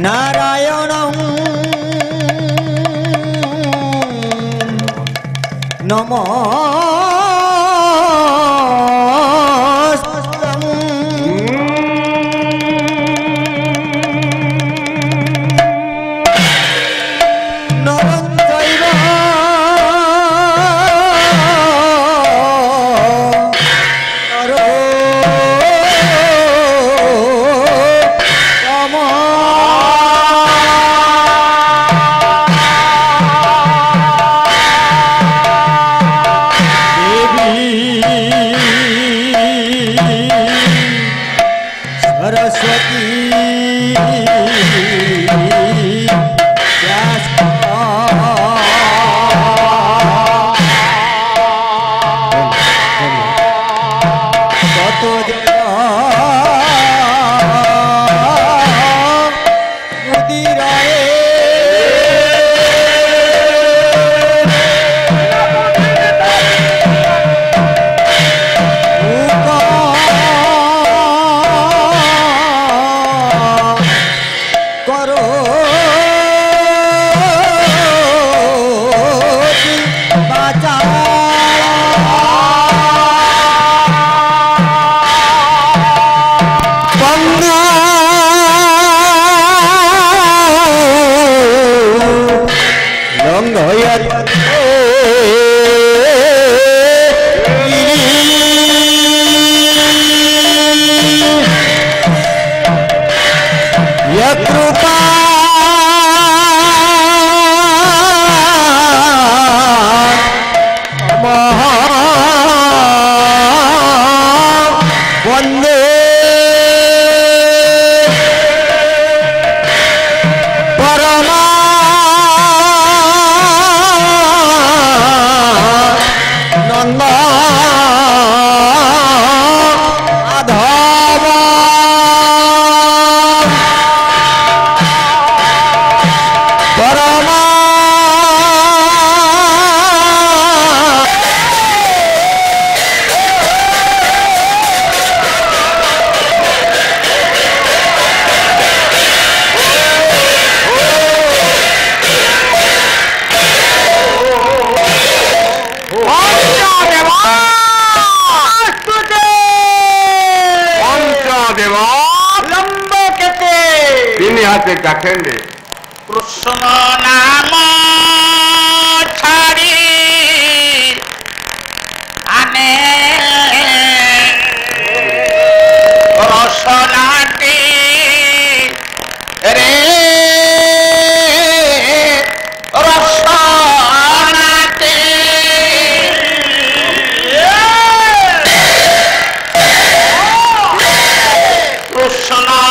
नारायणं नमस्तं नरं चैव डाकेंगे कृष्ण नाम छाड़ी आने रसनाटी रे रसनाटी कृष्ण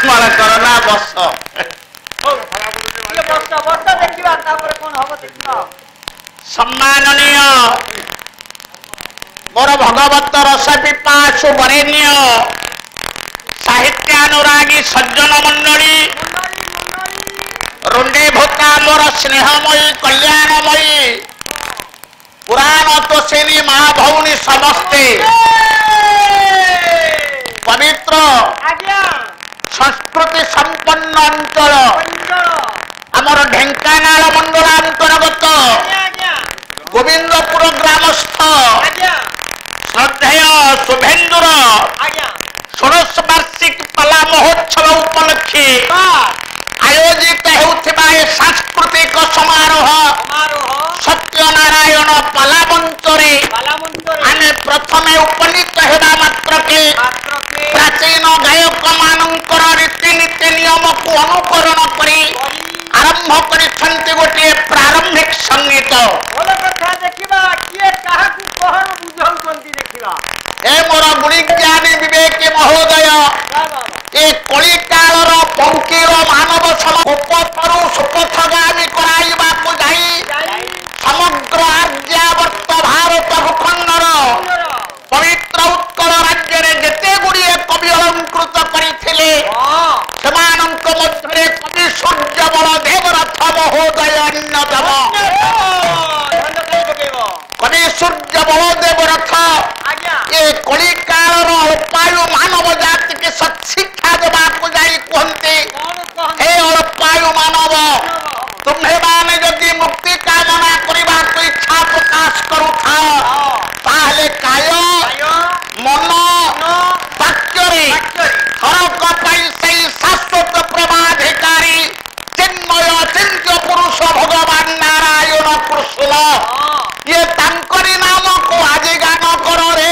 କମଳ କରନା ବସ। ସମ୍ମାନନୀୟ ମୋର ଭଗବତ ରସ ପିପାସୁ ବରେଣ୍ୟ ସାହିତ୍ୟାନୁରାଗୀ ସଜ୍ଜନ ମଣ୍ଡଳୀ ରୁଣ୍ଡେ ଭୋତା ମୋର ସ୍ନେହମୟୀ କଲ୍ୟାଣମୟୀ ପୁରାଣ ତୋଷିନୀ ମା ଭଉଣୀ ସମସ୍ତେ ପବିତ୍ର ସଂସ୍କୃତି ସମ୍ପନ୍ନ ଅଞ୍ଚଳ ଆମର ଢେଙ୍କାନାଳ ମଣ୍ଡଳାନ୍ତର୍ଗତ ଗୋବିନ୍ଦପୁର ଗ୍ରାମସ୍ଥ ଶ୍ରଦ୍ଧେୟ ଶୁଭେନ୍ଦୁର ଷୋଡ଼ଶ ବାର୍ଷିକ ପାଲା ମହୋତ୍ସବ ଉପଲକ୍ଷେ ଆୟୋଜିତ ହେଉଥିବା ଏ ସାଂସ୍କୃତିକ ସମାରୋହ ସତ୍ୟନାରାୟଣ ପାଲା ମଞ୍ଚରେ ଆମେ ପ୍ରଥମେ ଉପନୀତ ହେବା ମାତ୍ରକେ ପ୍ରାଚୀନ ଗାୟକ ମାନଙ୍କର ରୀତିନୀତି ନିୟମକୁ ଅନୁକରଣ କରି ଆରମ୍ଭ କରିଛନ୍ତି ଗୋଟିଏ ପ୍ରାରମ୍ଭିକ ସଙ୍ଗୀତ। ଏ ମୋର ଗୁଣିଜ୍ଞାନୀ ବିବେକୀ ମହୋଦୟ ଏ କଳିକାଳର ପଙ୍କିର ମାନବ ଉପଥରୁ ସୁପଥଗାମୀ କରାଇବାକୁ ଯାଇ ସମଗ୍ର ଆର୍ଯ୍ୟାବର୍ତ୍ତ ଭାରତ ଭୂଖଣ୍ଡର ପବିତ୍ର ଉତ୍କଳ ରାଜ୍ୟରେ ଯେତେ ଗୁଡ଼ିଏ କବି ଅଳଙ୍କୃତ କରିଥିଲେ ସେମାନଙ୍କ ମଧ୍ୟରେ କବି ସୂର୍ଯ୍ୟ ବଳଦେବରଥ ମହୋଦୟ ଅନ୍ୟତମ। କବି ସୂର୍ଯ୍ୟ ବଳଦେବରଥ ଏ କଳିକାଳର ଅଳ୍ପାୟୁ ମାନବ ଜାତିକି ସତ୍ଶିକ୍ଷା ଦେବାକୁ ଯାଇ କୁହନ୍ତି, ହେ ଅଳ୍ପାୟୁ ମାନବ, ତୁମ୍ଭେମାନେ ଯଦି ମୁକ୍ତି କାମନା କରିବାକୁ ଇଚ୍ଛା ପ୍ରକାଶ କରୁଥାଅ ତାହେଲେ କାୟ ମନ ବାକ୍ୟରେ ଥରକ ପାଇଁ ସେଇ ଶାଶ୍ୱତ ପ୍ରେମାଧିକାରୀ ଚିନ୍ମୟ ଚିନ୍ତ୍ୟ ପୁରୁଷ ଭଗବାନ ନାରାୟଣ କୃଷ୍ଣ ଇଏ ତାଙ୍କରି ନାମକୁ ଆଜି ଗାନ କର ରେ।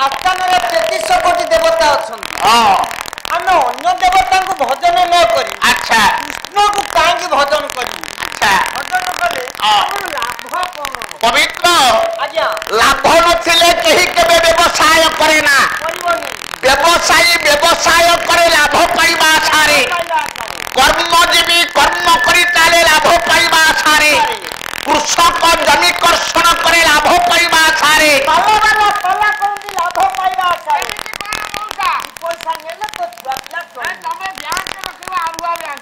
ଆସ୍ଥାନରେ 33 କୋଟି ଦେବତା ଅଛନ୍ତି। ଆମେ ଅନ୍ୟ ଦେବତାଙ୍କୁ ଭଜନ ନ କରି ଆଚ୍ଛା କୃଷ୍ଣକୁ କାହିଁକି ଭଜନ କରିବୁ? ଆଚ୍ଛା ଭଜନ କଲେ ଆମର ଲାଭ କଣ? ପବିତ୍ର ଆଜ୍ଞା ଲାଭ ନଥିଲେ କେହି କେବେ ବ୍ୟବସାୟ କରେ ନା। ବ୍ୟବସାୟୀ ବ୍ୟବସାୟ করে লাভ পাইবা আশারে, কর্মজীবী কর্ম করে চালে লাভ পাইবা আশারে, কৃষক জমি কর্ষণ করে লাভ পাইবা আশারে।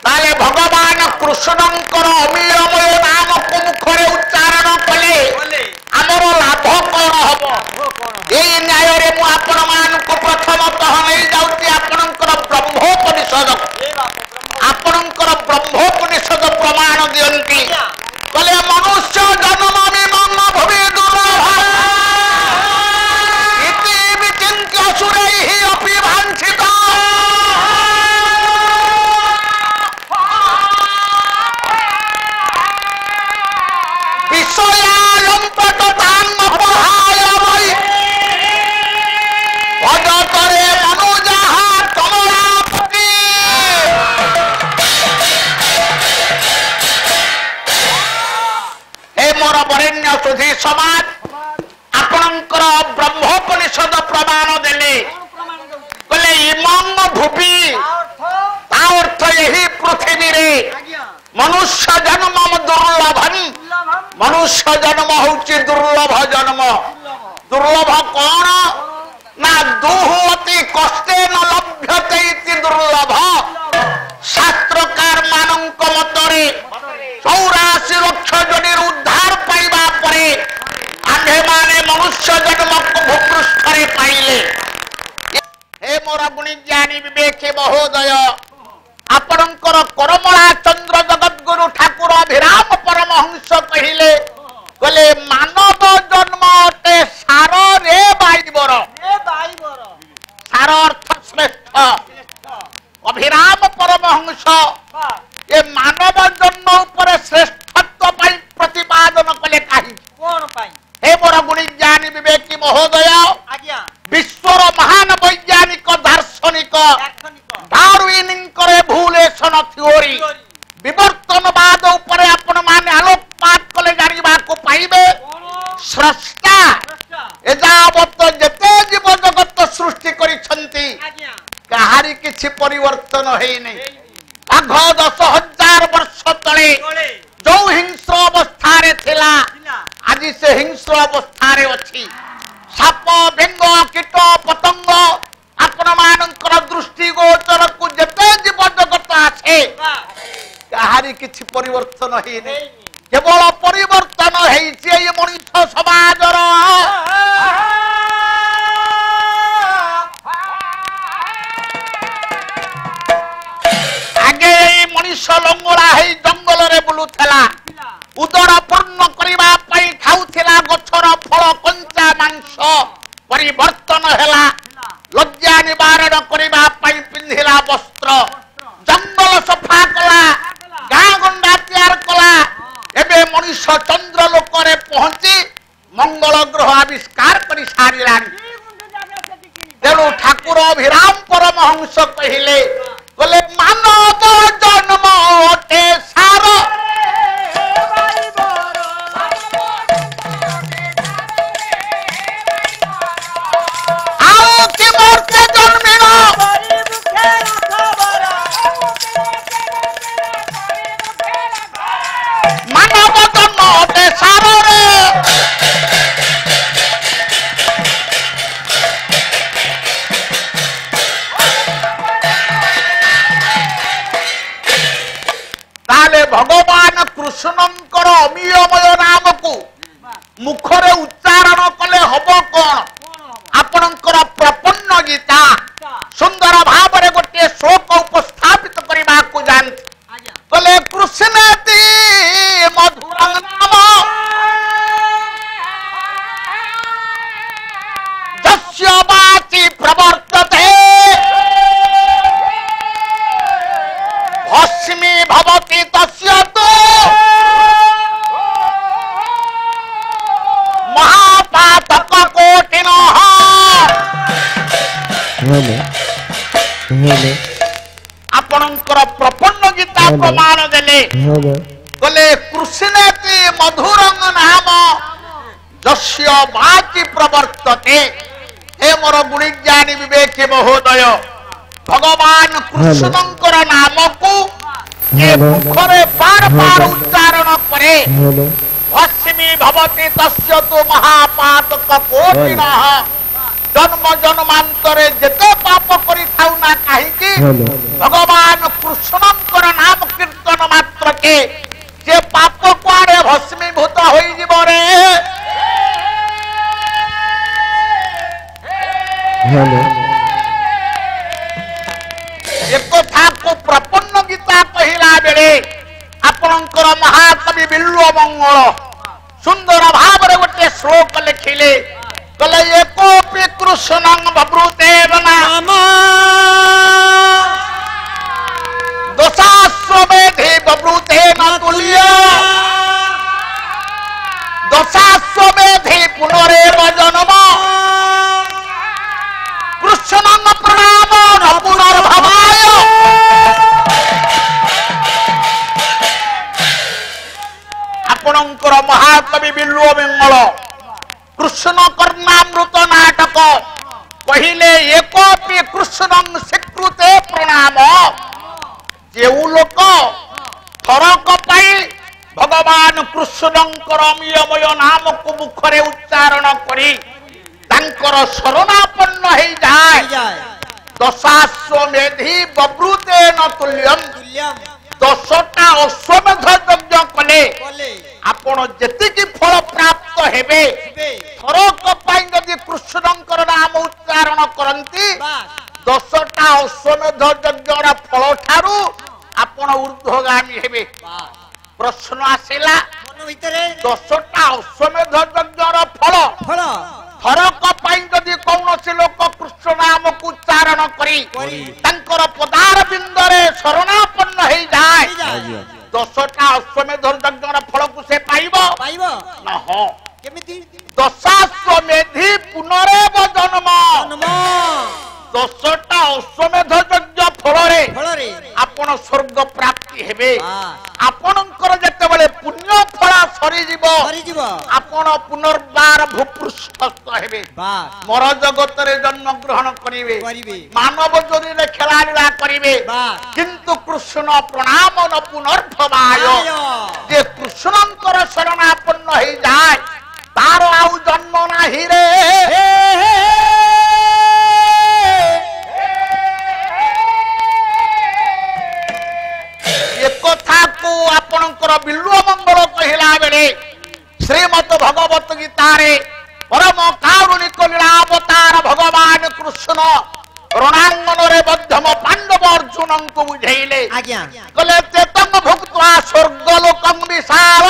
তাহলে ভগবান কৃষ্ণঙ্কর অমিলময় নামক মুখরে উচ্চারণ কলে আমার লাভ কଣ হব? এই ন্যাୟରେ ମୁଁ ଆପଣମାନଙ୍କୁ ପ୍ରଥମତଃ ନେଇ ଯାଉଛି ଆପଣଙ୍କର ବ୍ରହ୍ମୋପନିଷଦ। ଆପଣଙ୍କର ବ୍ରହ୍ମୋପନିଷଦ ପ୍ରମାଣ ଦିଅନ୍ତି, କହିଲେ ମନୁଷ୍ୟ ଜନ୍ମ ବିମନ ଭୂମି ଦୁର୍ଲଭ ଇତି ବିଚିନ୍ତ୍ୟ ସୁରୈଃ ଅପି ବାଞ୍ଛିତ। ବିଷୟାଲମ୍ପଟ ତାମ ପହାୟ ବୈ ଭଜତରେ ମନୁ ଯାହା କମଳାପତି। ହେ ମୋର ବରେଣ୍ୟ ସୁଧୀ ସମାଜ, ଆପଣଙ୍କର ବ୍ରହ୍ମୋପନିଷଦ ପ୍ରମାଣ ଦେଲେ, କହିଲେ ଇମଂ ଭୂପି, ତା ଅର୍ଥ ଏହି ପୃଥିବୀରେ ମନୁଷ୍ୟ ଜନ୍ମ ଦୁର୍ଲଭନ୍, ମନୁଷ୍ୟ ଜନ୍ମ ହଉଛି ଦୁର୍ଲଭ ଜନ୍ମ। ଦୁର୍ଲଭ କଣ ନା ଦୁଃ ଅତି କଷ୍ଟେ ନ ଲଭ୍ୟତେ ଇତି ଦୁର୍ଲଭ। ଶାସ୍ତ୍ରକାର ମାନଙ୍କ ମତରେ 84 ଲକ୍ଷ ଜଣିରୁ ଉଦ୍ଧାର ପାଇବା ପରେ ଆମ୍ଭେମାନେ ମନୁଷ୍ୟ ଜନ୍ମକୁ ଭୂପୃଷ୍ଠରେ ପାଇଲେ। ହେ ମୋର ଗୁଣିଜ୍ଞାନୀ ବିବେକୀ ମହୋଦୟ, ଆପଣଙ୍କର କରମଳା ଚନ୍ଦ୍ର ଜଗଦ୍ଗୁରୁ ଠାକୁର ଅଭିରାମ ପରମହଂସ କହିଲେ, କହିଲେ ମାନବ ଜନ୍ମ ଅଟେ ସାରରେ ବାଇବର। ସାର ଅର୍ଥ ଶ୍ରେଷ୍ଠ। ଅଭିରାମ ପରମହଂସ ଏ ମାନବ ଜନ୍ମ ଉପରେ ଶ୍ରେଷ୍ଠତ୍ୱ ପାଇଁ ପ୍ରତିପାଦନ କଲେ କାହିଁକି? କଣ ପାଇଁ? ହେ ମୋର ଗୁଣିଜ୍ଞାନୀ ବିବେକୀ ମହୋଦୟ, ଆଜ୍ଞା ବିଶ୍ୱର ମହାନ ବୈଜ୍ଞାନିକ ଦାର୍ଶନିକ କାହାରି କିଛି ପରିବର୍ତ୍ତନ ହେଇନି। ଆଗ 10,000 ବର୍ଷ ତଳେ ଯୋଉ ହିଂସ୍ର ଅବସ୍ଥାରେ ଥିଲା ଆଜି ସେ ହିଂସ୍ର ଅବସ୍ଥାରେ ଅଛି। ସାପ ବେଙ୍ଗ କୀଟ ପତଙ୍ଗ ଆପଣ ମାନଙ୍କର ଦୃଷ୍ଟି ଗୋଚରକୁ ଯେତେ ଜୀବ ଜଗତ ଆସେ କାହାରି କିଛି ପରିବର୍ତ୍ତନ ହେଇନି। କେବଳ ପରିବର୍ତ୍ତନ ହେଇଛି ଏଇ ମଣିଷ ସମାଜର। ଆଗେ ଏଇ ମଣିଷ ଲଙ୍ଗଳା ହେଇ ଜଙ୍ଗଲରେ ବୁଲୁଥିଲା, ଉଦର ପୂର୍ଣ୍ଣ କରିବା ପାଇଁ ଖାଉଥିଲା ଗଛର ଫଳ କଞ୍ଚା ମାଂସ। ପରିବର୍ତ୍ତନ ହେଲା, ଲଜ୍ଜା ନିବାରଣ କରିବା ପାଇଁ ପିନ୍ଧିଲା ବସ୍ତ୍ର, ଜଙ୍ଗଲ ସଫା କଲା, ଗାଁ ଗଣ୍ଡା ତିଆର କଲା। ଏବେ ମଣିଷ ଚନ୍ଦ୍ର ଲୋକରେ ପହଞ୍ଚି ମଙ୍ଗଳ ଗ୍ରହ ଆବିଷ୍କାର କରି ସାରିଲାଣି। ତେଣୁ ଠାକୁର ଅଭିରାମ ପରମହଂସ କହିଲେ ମାନବ ଜନ୍ମ ଅଟେ ସାର, ଆଉ କି ମୂର୍ତ୍ତି ଜନ୍ମିଳ ମାନବ ଜନ୍ମ ଅଟେ ସାରରେ। ତାହେଲେ ଭଗବାନ କୃଷ୍ଣଙ୍କର ଅମିୟମୟ ନାମକୁ ମୁଖରେ ଉଚ୍ଚାରଣ କଲେ ହବ କଣ? ଆପଣଙ୍କର ପ୍ରପନ୍ନ ଗୀତା ସୁନ୍ଦର ଭାବରେ ଗୋଟିଏ ଶ୍ଲୋକ ଉପସ୍ଥାପିତ କରିବାକୁ ଯାଆନ୍ତି। କହିଲେ କୃଷ୍ଣତି ମଧୁର ନାମ ଯସ୍ୟ ବାଚି ପ୍ରବର୍ତ୍ତତେ ଭସ୍ମୀ ଭବତି ତସ୍ୟ ତୁ ମହାପାତକ କୋଟିନଃ। ଆପଣଙ୍କର ପ୍ରପନ୍ନ ଗୀତା ପ୍ରମାଣ ଦେଲେ କହିଲେ କୃଷ୍ଣେତି ମଧୁରଙ୍ଗ ନାମ ଯସ୍ୟ ବାଚି ପ୍ରବର୍ତ୍ତତେ। ହେ ମୋର ଗୁଣିଜ୍ଞାନୀ ବିବେକୀ ମହୋଦୟ, ଭଗବାନ କୃଷ୍ଣଙ୍କର ନାମକୁ ଏ ମୁଖରେ ବାର ବାର ଉଚ୍ଚାରଣ କରେ ଭସ୍ମୀ ଭବତି ତସ୍ୟ ତୁ ମହାପାତକ କୋଟିନଃ। ଜନ୍ମ ଜନ୍ମାନ୍ତରେ ଯେତେ ପାପ କରିଥାଉ ନା କାହିଁକି ଭଗବାନ କୃଷ୍ଣଙ୍କର ନାମ କୀର୍ତ୍ତନ ମାତ୍ରକେ ସେ ପାପ କୁଆଡେ ଭସ୍ମୀଭୂତ ହୋଇଯିବ ରେ। ଏକଥାକୁ ପ୍ରପନ୍ନ ଗୀତା କହିଲା ବେଳେ ଆପଣଙ୍କର ମହାକବି ବିଲ୍ୱ ମଙ୍ଗଳ ସୁନ୍ଦର ଭାବରେ ଗୋଟେ ଶ୍ଲୋକ ଲେଖିଲେ। କହିଲେ ଏକୋପି କୃଷ୍ଣଂ ବଭୃତେବ ନାମ ଦଶାଶ୍ୱମେଧି ବଭୃତେନ ତୁଲ୍ୟ ଦଶାଶ୍ୱମେଧି ପୁନରେବ ଜନ୍ମ କୃଷ୍ଣଂ ପ୍ରଣାମ ନ ପୁନର୍ଭବାୟ। ଆପଣଙ୍କର ମହାକବି ବିଲ୍ୱ ମଙ୍ଗଳ କୃଷ୍ଣ କର୍ଣ୍ଣାମୃତ ନାଟକ କହିଲେ ଏକୋପି କୃଷ୍ଣଂ ସ୍ୱୀକୃତେ ପ୍ରଣାମ। ଯେଉଁ ଲୋକ ଥରକ ପାଇଁ ଭଗବାନ କୃଷ୍ଣଙ୍କର ଅମିୟମୟ ନାମକୁ ମୁଖରେ ଉଚ୍ଚାରଣ କରି ତାଙ୍କର ଶରଣାପନ୍ନ ହେଇଯାଏ ଦଶାଶ୍ୱମେଧି ବଭୃତେନ ତୁଲ୍ୟମ୍। 10ଟା ଅଶ୍ୱମେଧ ଯଜ୍ଞ କଲେ ଆପଣ ଯେତିକି ଫଳ ପ୍ରାପ୍ତ ହେବେ ଥରକ ପାଇଁ ଯଦି କୃଷ୍ଣଙ୍କର ନାମ ଉଚ୍ଚାରଣ କରନ୍ତି 10ଟା ଅଶ୍ୱମେଧ ଯଜ୍ଞର ଫଳ ଠାରୁ ଆପଣ ଊର୍ଧ୍ୱଗାମୀ ହେବେ। ପ୍ରଶ୍ନ ଆସିଲା 10ଟା ଅଶ୍ୱମେଧ ଯଜ୍ଞର ଫଳ ଥରକ ପାଇଁ ଯଦି କୌଣସି ଲୋକ କୃଷ୍ଣ ନାମକୁ ଉଚ୍ଚାରଣ କରି ତାଙ୍କର ପଦାର ବିନ୍ଦରେ ଶରଣାପନ୍ନ ହେଇଯାଏ 10ଟା ଅଶ୍ୱମେଧ ଯଜ୍ଞର ଫଳକୁ ସେ ପାଇବ ନା? ହଁ। କେମିତି? ଦଶାଶ୍ୱମେଧି ପୁନରେବ ଜନ୍ମ। 10ଟା ଅଶ୍ୱମେଧ ଯଜ୍ଞ ଫଳରେ ଆପଣ ସ୍ୱର୍ଗ ପ୍ରାପ୍ତି ହେବେ। ଆପଣଙ୍କର ଯେତେବେଳେ ପୁଣ୍ୟ ଫଳ ସରିଯିବ ଆପଣ ପୁନର୍ବାର ଭୂପୃଷ୍ଠସ୍ଥ ହେବେ। ଆସିବେ ମର ଜଗତରେ ଜନ୍ମ ଗ୍ରହଣ କରିବେ ମାନବ ଯୋନିରେ ଖେଳାଳିଳା କରିବେ କିନ୍ତୁ କୃଷ୍ଣ ପ୍ରଣାମ ନ ପୁନର୍ଭବାୟ ଯେ କୃଷ୍ଣଙ୍କର ଶରଣାପନ୍ନ ହେଇଯାଏ ତାର ଆଉ ଜନ୍ମ ନାହିଁ ରେ कथाको आपणकर बिल्लुव मंगल कहला बेले श्रीमद भगवत गीतारे परम कारुणिक लीलावतार भगवान कृष्ण रणांगन रे मध्यम पांडव अर्जुन को बुझेले कले चेतन भुक्त्वा स्वर्गलोकं विशाल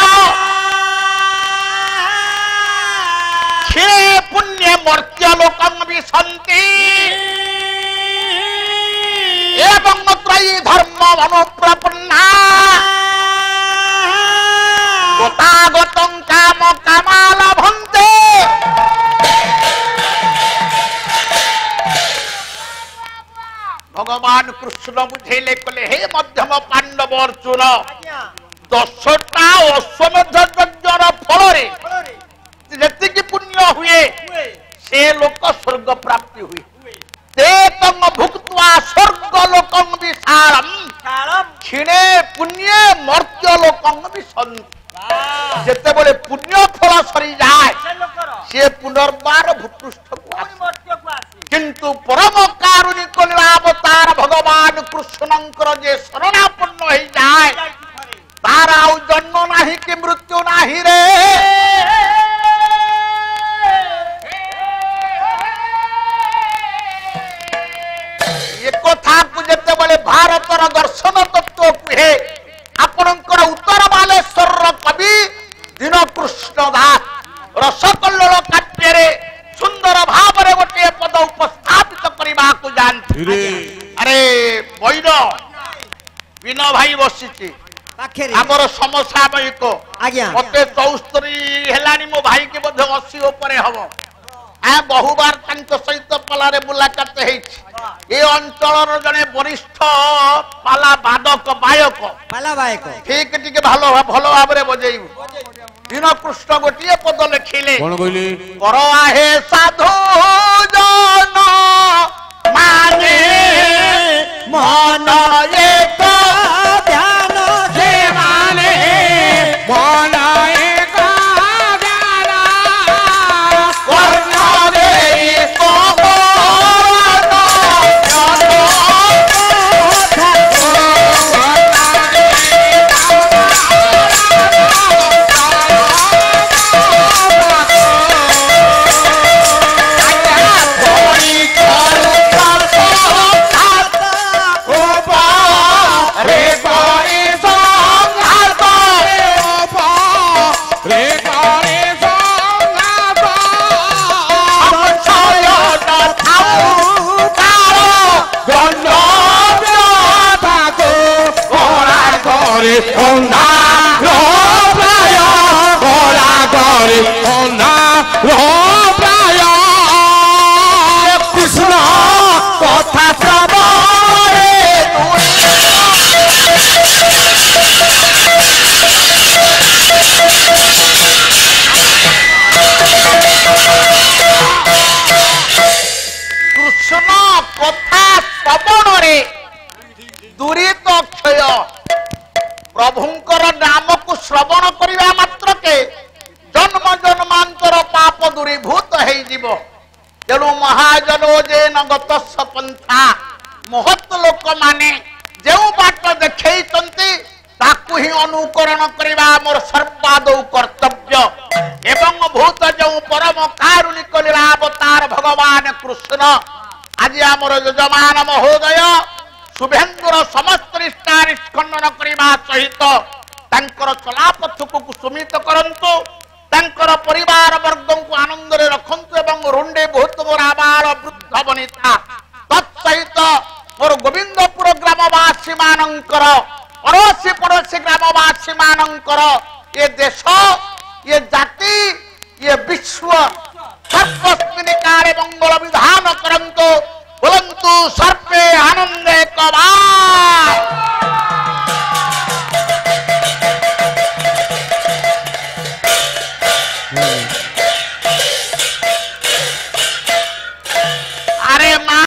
क्षे पुण्य मर्त्यलोकं विशन्ति एवं त्रयी धर्म अनुप्रपन्ना गतागतं काम कामालभन्ते भगवान कृष्ण बुझेले कले हे मध्यम पांडव अर्जुन 10टा अश्वमेध यज्ञर फल रे जेतिकी पुण्य हुए से लोक स्वर्ग प्राप्ति हुए तेतंग भुक्त्वा स्वर्गलोकं विशालम क्षीणे पुण्य मर्त्यलोकं विशन्ति जेते बळे पुण्य फल सरी जाए से पुनर्बार भूपृष्ठ को आसे किंतु परम कारुणिक लीलावतार भगवान कृष्णंकर जे शरणापन्न हो जाए तार आउ जन्म नाही कि मृत्यु नाही रे कथा को जेते बळे भारतर दर्शन तत्व कहे आपणकर उत्तर बालेश्वर कवि दीन कृष्ण दास रसकल्लोल काव्य रे सुंदर भाव रे गोटे पद उपस्थापित करबा को जानथि अरे बैन विन भाई बसिछि हमर समसामयिक मते 74 हेलानी मो भाई के मध्ये 80 ऊपर हबो आ बहु बार तंक सहित पलारे मुलाकात हेछि ए अंचलर जने वरिष्ठ पाला बादक बायक ठीक ठीक भलो भाबरे बजेइबु दीन कृष्ण गोटिए पद लिखिले कोन कहली कर आहे साधु जन माने मन एक ध्यान से माने मन एक ध्यान कर्ण देई कृष्ण कथा कृष्ण कथा श्रवण रे दुरित क्षय प्रभुंकर नाम को श्रवण करिवा मात्र के जन्म जन्मांतर पाप दूरीभूत हो जीव तेणु महाजनो जे नगतस्स पंथा महत लोक माने जो बाट देखैचंती ताकू ही अनुकरण करिवा मोर सर्वादौ कर्तव्य एवं भूत जो परम कारुणिक लीलावतार भगवान कृष्ण आज आमर यजमान महोदय शुभेन्दुर समस्त निष्ठारिष्खंडन करने सहित चलापथ को कुसुमित करंतु तांकर परिवार वर्ग को आनंद रे रखंतु एवं रुंडे बहुत मोर आबाल वृद्ध बनिता तत्सहित मोर गोविंदपुर ग्रामवासी मानंकर पड़ोसी पड़ोसी ग्रामवासी मानंकर ये देश ये जाति ये विश्व सर्वस्मिनिकारे मंगल विधान करंतु बोलंतु सर्व